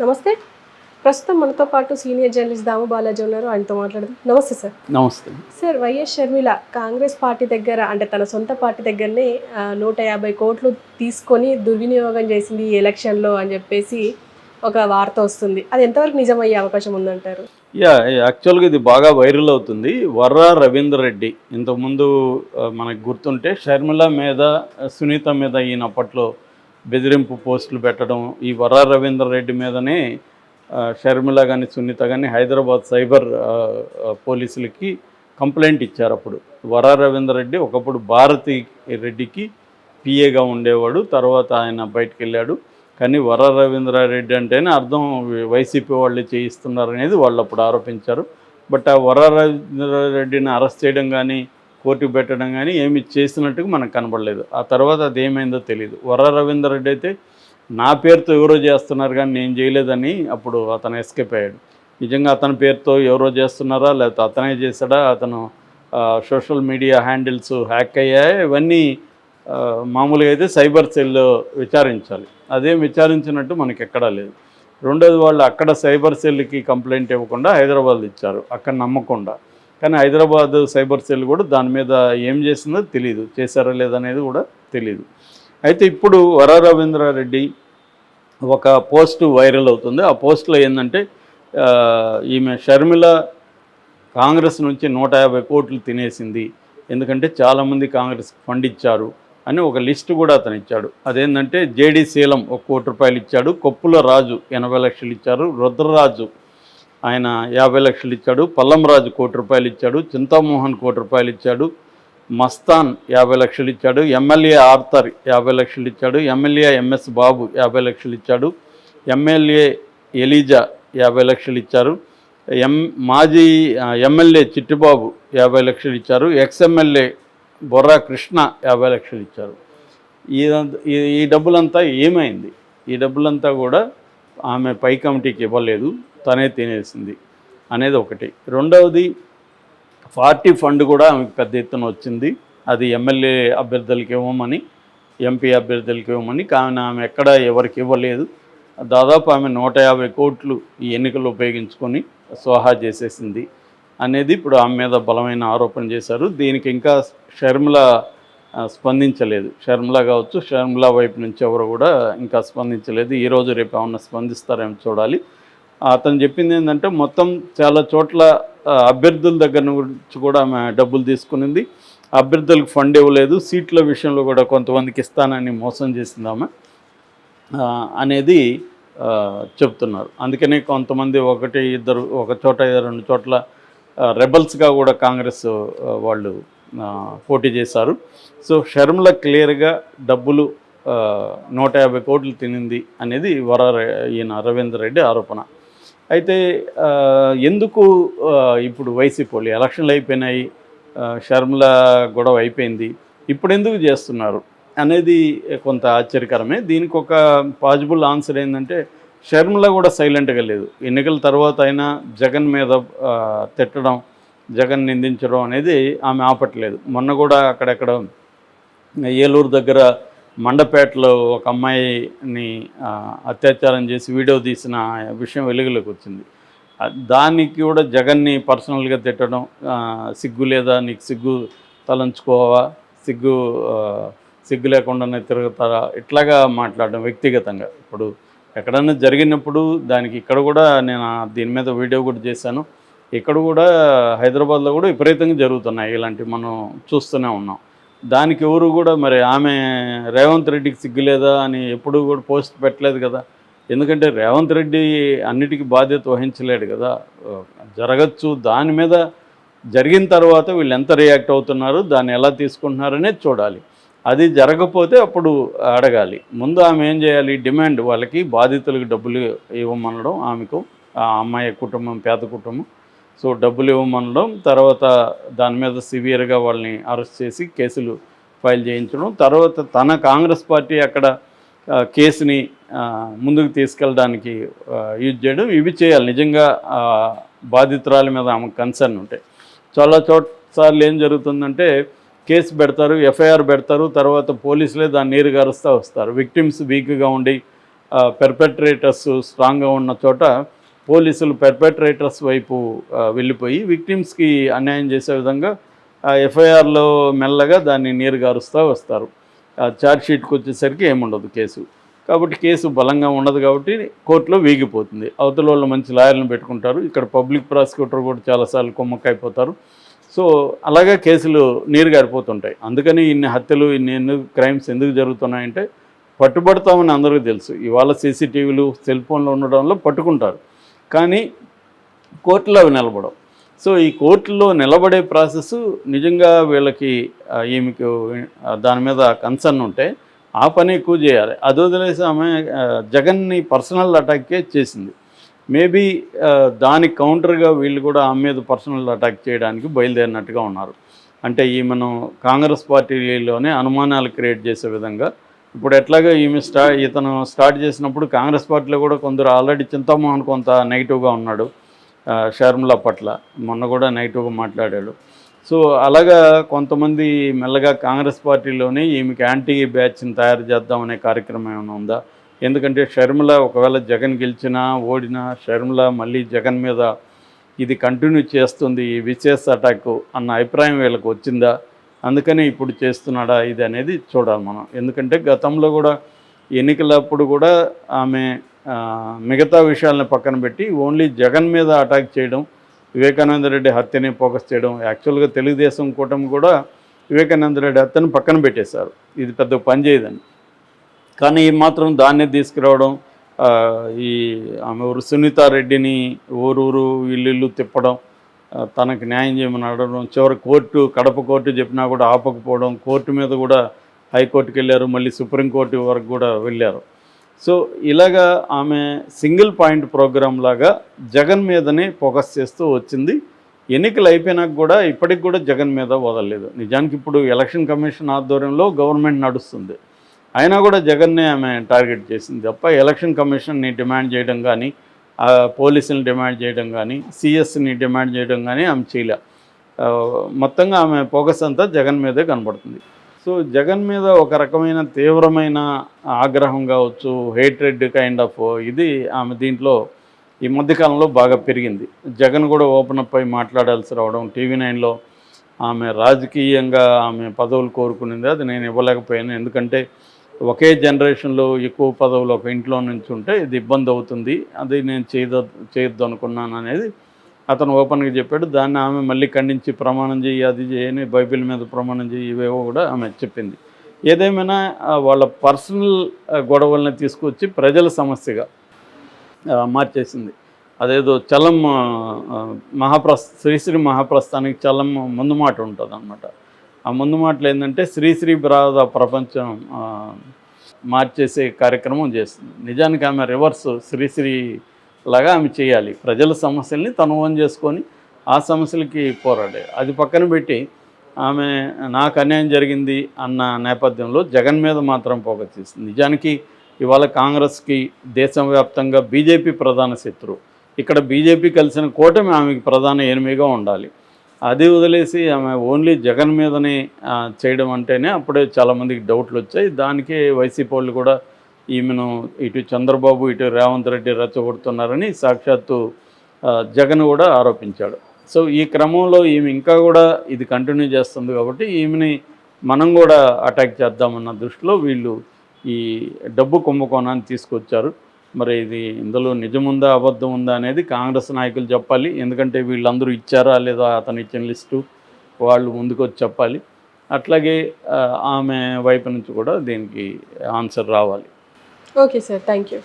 నమస్తే. ప్రస్తుతం మనతో పాటు సీనియర్ జర్నలిస్ట్ దాము బాలాజీ ఉన్నారు. ఆయనతో మాట్లాడదాం. నమస్తే సార్. నమస్తే. Sir, YS Sharmila Congress party దగ్గర అంటే తన సొంత పార్టీ దగ్గరనే 150 కోట్లు తీసుకొని దుర్వినియోగం చేసింది ఈ ఎలక్షన్లో అని చెప్పేసి ఒక వార్త వస్తుంది. అది ఎంతవరకు నిజమయ్యే అవకాశం ఉందంటారు? యాక్చువల్గా ఇది బాగా వైరల్ అవుతుంది. వర్రా రవీందర్ రెడ్డి ఇంతకుముందు మనకు గుర్తుంటే షర్మిల మీద, సునీత మీద ఈయన అప్పట్లో బెదిరింపు పోస్టులు పెట్టడం, ఈ వర్రా రవీందర్ రెడ్డి మీదనే షర్మిల కానీ సునీత కానీ హైదరాబాద్ సైబర్ పోలీసులకి కంప్లైంట్ ఇచ్చారు. అప్పుడు వర్రా రవీందర్ రెడ్డి ఒకప్పుడు భారతి రెడ్డికి పిఏగా ఉండేవాడు. తర్వాత ఆయన బయటకు వెళ్ళాడు. కానీ వర్రా రవీంద్రారెడ్డి అంటేనే అర్థం వైసీపీ వాళ్ళే చేయిస్తున్నారు అనేది వాళ్ళు అప్పుడు ఆరోపించారు. బట్ ఆ వర్రా రవీంద్రారెడ్డిని అరెస్ట్ చేయడం కానీ, కోర్టుకు పెట్టడం కానీ ఏమి చేసినట్టుగా మనకు కనబడలేదు. ఆ తర్వాత అది ఏమైందో తెలియదు. వర్రా రవీంద్రారెడ్డి అయితే నా పేరుతో ఎవరో చేస్తున్నారు కానీ నేను చేయలేదని అప్పుడు అతను ఎస్కేప్ అయ్యాడు. నిజంగా అతని పేరుతో ఎవరో చేస్తున్నారా, లేకపోతే అతనే చేశాడా, అతను సోషల్ మీడియా హ్యాండిల్స్ హ్యాక్ అయ్యాయి, ఇవన్నీ మామూలుగా అయితే సైబర్ సెల్ విచారించాలి. అదేం విచారించినట్టు మనకి ఎక్కడా లేదు. రెండోది, వాళ్ళు అక్కడ సైబర్ సెల్కి కంప్లైంట్ ఇవ్వకుండా హైదరాబాద్ ఇచ్చారు, అక్కడ నమ్మకుండా. కానీ హైదరాబాద్ సైబర్ సెల్ కూడా దాని మీద ఏం చేసిందో తెలియదు, చేశారా లేదనేది కూడా తెలియదు. అయితే ఇప్పుడు వర్రా రవీంద్రారెడ్డి ఒక పోస్టు వైరల్ అవుతుంది. ఆ పోస్టులో ఏంటంటే ఈమె షర్మిల కాంగ్రెస్ నుంచి 150 కోట్లు తినేసింది, ఎందుకంటే చాలామంది కాంగ్రెస్ ఫండ్ ఇచ్చారు అని ఒక లిస్టు కూడా అతను ఇచ్చాడు. అదేంటంటే జేడీ శీలం 1 కోటి రూపాయలు ఇచ్చాడు, కొప్పుల రాజు 80 లక్షలు ఇచ్చారు, రుద్రరాజు ఆయన 50 లక్షలు ఇచ్చాడు, పల్లం రాజు 1 కోటి రూపాయలు ఇచ్చాడు, చింతామోహన్ 1 కోటి రూపాయలు ఇచ్చాడు, మస్తాన్ 50 లక్షలు ఇచ్చాడు, ఎమ్మెల్యే ఆర్థర్ 50 లక్షలు ఇచ్చాడు, ఎమ్మెల్యే ఎంఎస్ బాబు 50 లక్షలు ఇచ్చాడు, ఎమ్మెల్యే ఎలీజా 50 లక్షలు ఇచ్చారు, మాజీ ఎమ్మెల్యే చిట్టిబాబు 50 లక్షలు ఇచ్చారు, ఎక్స్ఎమ్మెల్యే బొర్రా కృష్ణ 50 లక్షలు ఇచ్చారు. ఈ డబ్బులంతా ఏమైంది? ఈ డబ్బులంతా కూడా ఆమె పై కమిటీకి ఇవ్వలేదు, తనే తినేసింది అనేది ఒకటి. రెండవది, పార్టీ ఫండ్ కూడా ఆమెకు పెద్ద ఎత్తున వచ్చింది. అది ఎమ్మెల్యే అభ్యర్థులకి ఇవ్వమని, ఎంపీ అభ్యర్థులకి ఇవ్వమని, కానీ ఆమె ఎక్కడ ఎవరికి ఇవ్వలేదు. దాదాపు ఆమె 150 కోట్లు ఈ ఎన్నికలు ఉపయోగించుకొని స్వాహా చేసేసింది అనేది ఇప్పుడు ఆమె మీద బలమైన ఆరోపణ చేశారు. దీనికి ఇంకా షర్మిల స్పందించలేదు. షర్మిల కావచ్చు, షర్మిల వైపు నుంచి ఎవరు కూడా ఇంకా స్పందించలేదు. ఈరోజు రేపు ఏమన్నా స్పందిస్తారేమో చూడాలి. అతను చెప్పింది ఏంటంటే మొత్తం చాలా చోట్ల అభ్యర్థుల దగ్గర నుంచి కూడా ఆమె డబ్బులు తీసుకునింది, అభ్యర్థులకు ఫండ్ ఇవ్వలేదు, సీట్ల విషయంలో కూడా కొంతమందికి ఇస్తానని మోసం చేసింది ఆమె అనేది చెప్తున్నారు. అందుకనే కొంతమంది 1, 2 ఒక చోట 2 చోట్ల రెబల్స్గా కూడా కాంగ్రెస్ వాళ్ళు పోటీ చేశారు. సో షర్మిల క్లియర్గా డబ్బులు 150 కోట్లు తినింది అనేది ఈయన రవీందర్ రెడ్డి ఆరోపణ. అయితే ఎందుకు ఇప్పుడు వైసీపీ వాళ్ళు ఎలక్షన్లు అయిపోయినాయి, షర్మిల గొడవ అయిపోయింది, ఇప్పుడు ఎందుకు చేస్తున్నారు అనేది కొంత ఆశ్చర్యకరమే. దీనికి ఒక పాజిబుల్ ఆన్సర్ ఏంటంటే షర్మిల కూడా సైలెంట్గా లేదు. ఎన్నికల తర్వాత అయినా జగన్ మీద తిట్టడం, జగన్ నిందించడం అనేది ఆమె ఆపట్లేదు. మొన్న కూడా అక్కడెక్కడ ఏలూరు దగ్గర మండపేటలో ఒక అమ్మాయిని అత్యాచారం చేసి వీడియో తీసిన విషయం వెలుగులోకి వచ్చింది. దానికి కూడా జగన్ని పర్సనల్గా తిట్టడం, సిగ్గు లేదా, నీకు సిగ్గు తలంచుకోవా, సిగ్గు లేకుండానే తిరుగుతారా, ఇట్లాగా మాట్లాడడం వ్యక్తిగతంగా. ఇప్పుడు ఎక్కడన్నా జరిగినప్పుడు దానికి ఇక్కడ కూడా నేను దీని మీద వీడియో కూడా చేశాను. ఇక్కడ కూడా హైదరాబాద్లో కూడా విపరీతంగా జరుగుతున్నాయి ఇలాంటివి, మనం చూస్తూనే ఉన్నాం. దానికి ఎవరు కూడా మరి ఆమె రేవంత్ రెడ్డికి సిగ్గులేదా అని ఎప్పుడు కూడా పోస్ట్ పెట్టలేదు కదా. ఎందుకంటే రేవంత్ రెడ్డి అన్నిటికీ బాధ్యత వహించలేడు కదా. జరగచ్చు, దాని మీద జరిగిన తర్వాత వీళ్ళు ఎంత రియాక్ట్ అవుతున్నారు, దాన్ని ఎలా తీసుకుంటున్నారనేది చూడాలి. అది జరగకపోతే అప్పుడు అడగాలి. ముందు ఆమె ఏం చేయాలి, డిమాండ్, వాళ్ళకి బాధితులకు డబ్బులు ఇవ్వమనడం, ఆమెకు ఆ అమ్మాయి కుటుంబం పేద కుటుంబం, సో డబ్బులు ఇవ్వమనడం, తర్వాత దాని మీద సివియర్గా వాళ్ళని అరెస్ట్ చేసి కేసులు ఫైల్ చేయించడం, తర్వాత తన కాంగ్రెస్ పార్టీ అక్కడ కేసుని ముందుకు తీసుకెళ్ళడానికి యూజ్ చేయడం, ఇవి చేయాలి. నిజంగా బాధితురాల మీద ఆమెకు కన్సర్న్ ఉంటాయి. చాలా సార్లు ఏం జరుగుతుందంటే కేసు పెడతారు, ఎఫ్ఐఆర్ పెడతారు, తర్వాత పోలీసులే దాన్ని నీరు గారుస్తూ వస్తారు. విక్టిమ్స్ వీక్గా ఉండి పెర్పెట్రేటర్స్ స్ట్రాంగ్గా ఉన్న చోట పోలీసులు పెర్పెట్రేటర్స్ వైపు వెళ్ళిపోయి విక్టిమ్స్కి అన్యాయం చేసే విధంగా ఎఫ్ఐఆర్లో మెల్లగా దాన్ని నీరుగారుస్తూ వస్తారు. ఛార్జ్ షీట్కి వచ్చేసరికి ఏముండదు కేసు. కాబట్టి కేసు బలంగా ఉండదు కాబట్టి కోర్టులో వీగిపోతుంది. అవతల వాళ్ళు మంచి లాయర్లను పెట్టుకుంటారు. ఇక్కడ పబ్లిక్ ప్రాసిక్యూటర్ కూడా చాలాసార్లు కుమ్మక్కైపోతారు. సో అలాగే కేసులు నీరుగారిపోతుంటాయి. అందుకని ఇన్ని హత్యలు ఇన్ని క్రైమ్స్ ఎందుకు జరుగుతున్నాయంటే పట్టుబడతామని అందరికీ తెలుసు. ఇవాళ సీసీటీవీలు సెల్ ఫోన్లు ఉండడంలో పట్టుకుంటారు, కానీ కోర్టులో అవి నిలబడవు. సో ఈ కోర్టులో నిలబడే ప్రాసెస్ నిజంగా వీళ్ళకి ఈమెకు దాని మీద కన్సర్న్ ఉంటే ఆ పని ఎక్కువ చేయాలి. అది వదిలేసి ఆమె జగన్ని పర్సనల్ అటాకే చేసింది. మేబీ దానికి కౌంటర్గా వీళ్ళు కూడా ఆమె మీద పర్సనల్ అటాక్ చేయడానికి బయలుదేరినట్టుగా ఉన్నారు. అంటే ఈమెను కాంగ్రెస్ పార్టీలోనే అనుమానాలు క్రియేట్ చేసే విధంగా. ఇప్పుడు ఎట్లాగా ఇతను స్టార్ట్ చేసినప్పుడు కాంగ్రెస్ పార్టీలో కూడా కొందరు ఆల్రెడీ చింతామోహన్ కొంత నెగిటివ్గా ఉన్నాడు షర్మిల పట్ల, మొన్న కూడా నెగిటివ్గా మాట్లాడాడు. సో అలాగా కొంతమంది మెల్లగా కాంగ్రెస్ పార్టీలోనే ఈమెకి యాంటీ బ్యాచ్ని తయారు చేద్దామనే కార్యక్రమం ఏమైనా ఉందా? ఎందుకంటే షర్మిల ఒకవేళ జగన్ గెలిచినా ఓడినా షర్మిల మళ్ళీ జగన్ మీద ఇది కంటిన్యూ చేస్తుంది, ఈ విశేష అటాక్ అన్న అభిప్రాయం వీళ్ళకి వచ్చిందా? అందుకని ఇప్పుడు చేస్తున్నాడా ఇది అనేది చూడాలి మనం. ఎందుకంటే గతంలో కూడా ఎన్నికలప్పుడు కూడా ఆమె మిగతా విషయాలను పక్కన పెట్టి ఓన్లీ జగన్ మీద అటాక్ చేయడం, వివేకానంద రెడ్డి హత్యని ఫోకస్ చేయడం. యాక్చువల్గా తెలుగుదేశం కూటమి కూడా వివేకానంద రెడ్డి హత్యను పక్కన పెట్టేశారు, ఇది పెద్ద పని చేయదని. కానీ ఈ మాత్రం దాన్నే తీసుకురావడం, ఈ ఆమె సునీతారెడ్డిని ఊరూరు ఇల్లు తిప్పడం, తనకు న్యాయం చేయమని అడగడం, చివరి కోర్టు కడప కోర్టు చెప్పినా కూడా ఆపకపోవడం, కోర్టు మీద కూడా హైకోర్టుకి వెళ్ళారు, మళ్ళీ సుప్రీంకోర్టు వరకు కూడా వెళ్ళారు. సో ఇలాగా ఆమె సింగిల్ పాయింట్ ప్రోగ్రామ్ లాగా జగన్ మీదనే ఫోకస్ చేస్తూ వచ్చింది. ఎన్నికలు అయిపోయినాక కూడా ఇప్పటికి కూడా జగన్ మీద వదలలేదు. నిజానికి ఇప్పుడు ఎలక్షన్ కమిషన్ ఆధ్వర్యంలో గవర్నమెంట్ నడుస్తుంది, అయినా కూడా జగన్నే ఆమె టార్గెట్ చేసింది తప్ప ఎలక్షన్ కమిషన్ని డిమాండ్ చేయడం కానీ, పోలీసులను డిమాండ్ చేయడం కానీ, సిఎస్ని డిమాండ్ చేయడం కానీ ఆమె చేయలే. మొత్తంగా ఆమె ఫోకస్ అంతా జగన్ మీదే కనబడుతుంది. సో జగన్ మీద ఒక రకమైన తీవ్రమైన ఆగ్రహం కావచ్చు, హేట్రెడ్ కైండ్ ఆఫ్ ఇది ఆమె దీంట్లో ఈ మధ్యకాలంలో బాగా పెరిగింది. జగన్ కూడా ఓపెన్ అప్ అయి మాట్లాడాల్సి రావడం, టీవీ9లో ఆమె రాజకీయంగా ఆమె పదవులు కోరుకునింది, అది నేను ఇవ్వలేకపోయాను, ఎందుకంటే ఒకే జనరేషన్లో ఎక్కువ పదవులు ఒక ఇంట్లో నుంచి ఉంటే ఇది ఇబ్బంది అవుతుంది, అది నేను చేయొద్దు అనుకున్నాను అనేది అతను ఓపెన్గా చెప్పాడు. దాన్ని ఆమె మళ్ళీ ఖండించి ప్రమాణం చేయి, అది చేయని, బైబిల్ మీద ప్రమాణం చేయి, ఇవేవో కూడా ఆమె చెప్పింది. ఏదేమైనా వాళ్ళ పర్సనల్ గొడవల్ని తీసుకొచ్చి ప్రజల సమస్యగా మార్చేసింది. అదేదో చలం శ్రీశ్రీ మహాప్రస్థానికి చలం ముందు మాట ఉంటుంది అన్నమాట. ఆ ముందు మాటలు ఏంటంటే శ్రీశ్రీ బ్రాద ప్రపంచం మార్చేసే కార్యక్రమం చేస్తుంది. నిజానికి ఆమె రివర్స్ శ్రీశ్రీ లాగా ఆమె చేయాలి. ప్రజల సమస్యల్ని తను ఓన్ చేసుకొని ఆ సమస్యలకి పోరాడే, అది పక్కన పెట్టి ఆమె నాకు అన్యాయం జరిగింది అన్న నేపథ్యంలో జగన్ మీద మాత్రం ఫోకస్ చేస్తుంది. నిజానికి ఇవాళ కాంగ్రెస్కి దేశవ్యాప్తంగా బీజేపీ ప్రధాన శత్రువు. ఇక్కడ బీజేపీ కలిసిన కూటమి ఆమెకి ప్రధాన ఎనిమిగా ఉండాలి. అది వదిలేసి ఆమె ఓన్లీ జగన్ మీదనే చేయడం అంటేనే అప్పుడే చాలామందికి డౌట్లు వచ్చాయి. దానికే వైసీపీ వాళ్ళు కూడా ఈమెను ఇటు చంద్రబాబు ఇటు రేవంత్ రెడ్డి రెచ్చగొడుతున్నారని సాక్షాత్తు జగన్ కూడా ఆరోపించాడు. సో ఈ క్రమంలో ఈమె ఇంకా కూడా ఇది కంటిన్యూ చేస్తుంది కాబట్టి ఈమెని మనం కూడా అటాక్ చేద్దామన్న దృష్టిలో వీళ్ళు ఈ డబ్బు కుంభకోణాన్ని తీసుకొచ్చారు. మరి ఇది ఇందులో నిజముందా అబద్ధం ఉందా అనేది కాంగ్రెస్ నాయకులు చెప్పాలి. ఎందుకంటే వీళ్ళందరూ ఇచ్చారా లేదా అతను ఇచ్చిన లిస్టు వాళ్ళు ముందుకు వచ్చి చెప్పాలి. అట్లాగే ఆమె వైపు నుంచి కూడా దీనికి ఆన్సర్ రావాలి. Okay sir, thank you.